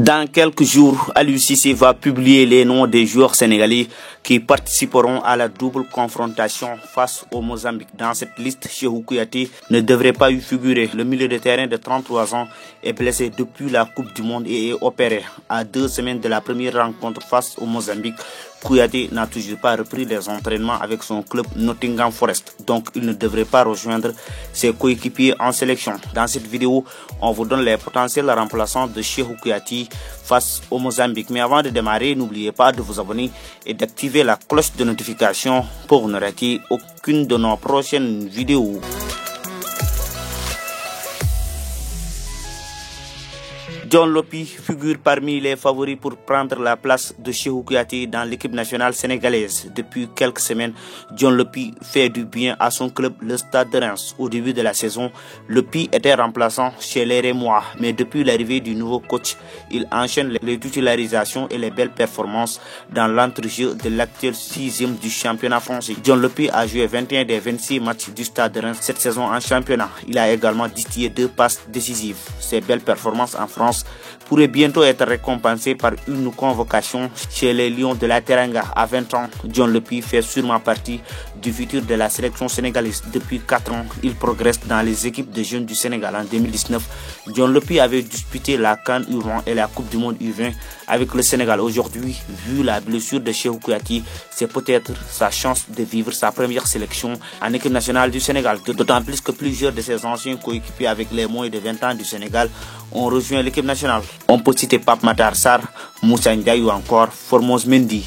Dans quelques jours, Aliou Cissé va publier les noms des joueurs sénégalais qui participeront à la double confrontation face au Mozambique. Dans cette liste, Cheikhou Kouyaté ne devrait pas y figurer. Le milieu de terrain de 33 ans est blessé depuis la Coupe du Monde et est opéré. À 2 semaines de la première rencontre face au Mozambique, Kouyaté n'a toujours pas repris les entraînements avec son club Nottingham Forest. Donc, il ne devrait pas rejoindre ses coéquipiers en sélection. Dans cette vidéo, on vous donne les potentiels remplaçants de Cheikhou Kouyaté face au Mozambique. Mais avant de démarrer, n'oubliez pas de vous abonner et d'activer la cloche de notification pour ne rater aucune de nos prochaines vidéos. Dion Lopy figure parmi les favoris pour prendre la place de Cheikhou Kouyaté dans l'équipe nationale sénégalaise. Depuis quelques semaines, Dion Lopy fait du bien à son club, le Stade de Reims. Au début de la saison, Lopy était remplaçant chez les Rémois, mais depuis l'arrivée du nouveau coach, il enchaîne les titularisations et les belles performances dans l'entrejeu de l'actuel 6e du championnat français. Dion Lopy a joué 21 des 26 matchs du Stade de Reims cette saison en championnat. Il a également distillé 2 passes décisives. Ses belles performances en France pourrait bientôt être récompensé par une convocation chez les Lions de la Teranga. À 20 ans, Dion Lopy fait sûrement partie du futur de la sélection sénégalaise. Depuis 4 ans, il progresse dans les équipes de jeunes du Sénégal. En 2019, Dion Lopy avait disputé la CAN U20 et la Coupe du Monde U20 avec le Sénégal. Aujourd'hui, vu la blessure de Cheikhou Kouyaté, c'est peut-être sa chance de vivre sa première sélection en équipe nationale du Sénégal. D'autant plus que plusieurs de ses anciens coéquipiers avec les moins de 20 ans du Sénégal ont rejoint l'équipe nationale. On peut citer Pape Matar Sarr, Moussa Ndiaye ou encore Formose Mendy.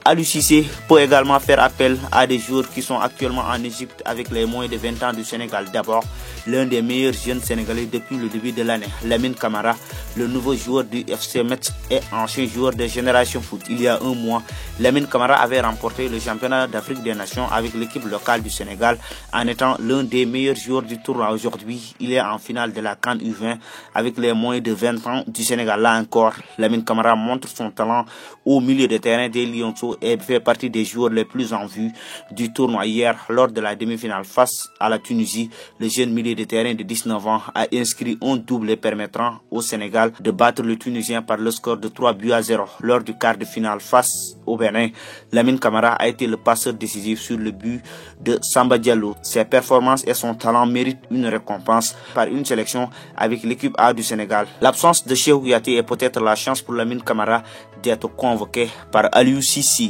Aliou Cissé peut également faire appel à des joueurs qui sont actuellement en Égypte avec les moins de 20 ans du Sénégal. D'abord, l'un des meilleurs jeunes sénégalais depuis le début de l'année, Lamine Camara, le nouveau joueur du FC Metz et ancien joueur de Génération Foot. Il y a un mois, Lamine Camara avait remporté le championnat d'Afrique des Nations avec l'équipe locale du Sénégal en étant l'un des meilleurs joueurs du tournoi. Aujourd'hui, il est en finale de la CAN U20 avec les moins de 20 ans du Sénégal. Là encore, Lamine Camara montre son talent au milieu de terrain des Lionceaux et fait partie des joueurs les plus en vue du tournoi. Hier, lors de la demi-finale face à la Tunisie, le jeune milieu de terrain de 19 ans a inscrit un doublé permettant au Sénégal de battre le Tunisien par le score de 3-0. Lors du quart de finale face au Bénin, Lamine Camara a été le passeur décisif sur le but de Samba Diallo. Ses performances et son talent méritent une récompense par une sélection avec l'équipe A du Sénégal. L'absence de Cheikhou Kouyaté est peut-être la chance pour Lamine Camara d'être convoqué par Aliou Cissé.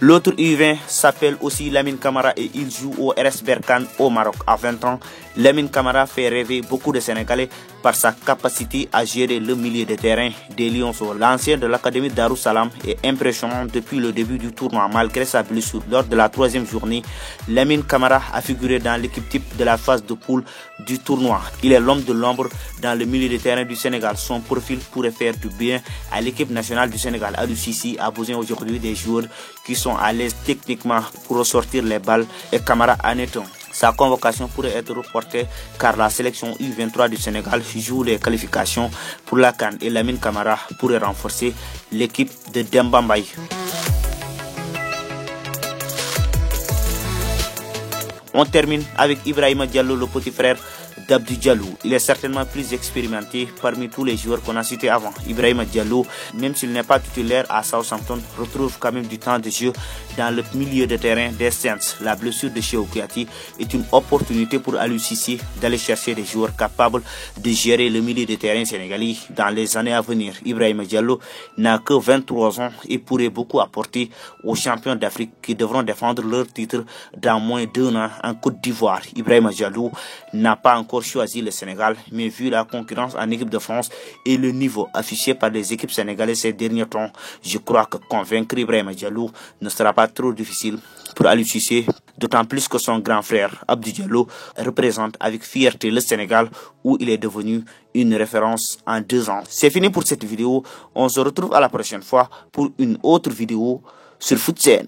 L'autre U20 s'appelle aussi Lamine Camara et il joue au RS Berkane au Maroc. À 20 ans, Lamine Camara fait rêver beaucoup de Sénégalais par sa capacité à gérer le milieu de terrain des Lionceaux. L'ancien de l'Académie Darussalam est impressionnant depuis le début du tournoi. Malgré sa blessure lors de la 3e journée, Lamine Camara a figuré dans l'équipe type de la phase de poule du tournoi. Il est l'homme de l'ombre dans le milieu de terrain du Sénégal. Son profil pourrait faire du bien à l'équipe nationale du Sénégal. Aliou Cissé a besoin aujourd'hui des joueurs qui sont à l'aise techniquement pour ressortir les balles et Camara en est un. Sa convocation pourrait être reportée car la sélection U23 du Sénégal joue les qualifications pour la CAN et Lamine Camara pourrait renforcer l'équipe de Demba Mbaye. On termine avec Ibrahima Diallo, le petit frère d'Abdou Diallo. Il est certainement plus expérimenté parmi tous les joueurs qu'on a cités avant. Ibrahima Diallo, même s'il n'est pas titulaire à Southampton, retrouve quand même du temps de jeu dans le milieu de terrain des Saints. La blessure de Cheikhou Kouyaté est une opportunité pour Aliou Cissé d'aller chercher des joueurs capables de gérer le milieu de terrain sénégalais dans les années à venir. Ibrahima Diallo n'a que 23 ans et pourrait beaucoup apporter aux champions d'Afrique qui devront défendre leur titre dans moins d'1 an en Côte d'Ivoire. Ibrahima Diallo n'a pas encore choisi le Sénégal, mais vu la concurrence en équipe de France et le niveau affiché par les équipes sénégalaises ces derniers temps, je crois que convaincre Ibrahima Diallo ne sera pas trop difficile pour Aliou Cissé, d'autant plus que son grand frère Abdou Diallo représente avec fierté le Sénégal où il est devenu une référence en 2 ans. C'est fini pour cette vidéo, on se retrouve à la prochaine fois pour une autre vidéo sur FootSen.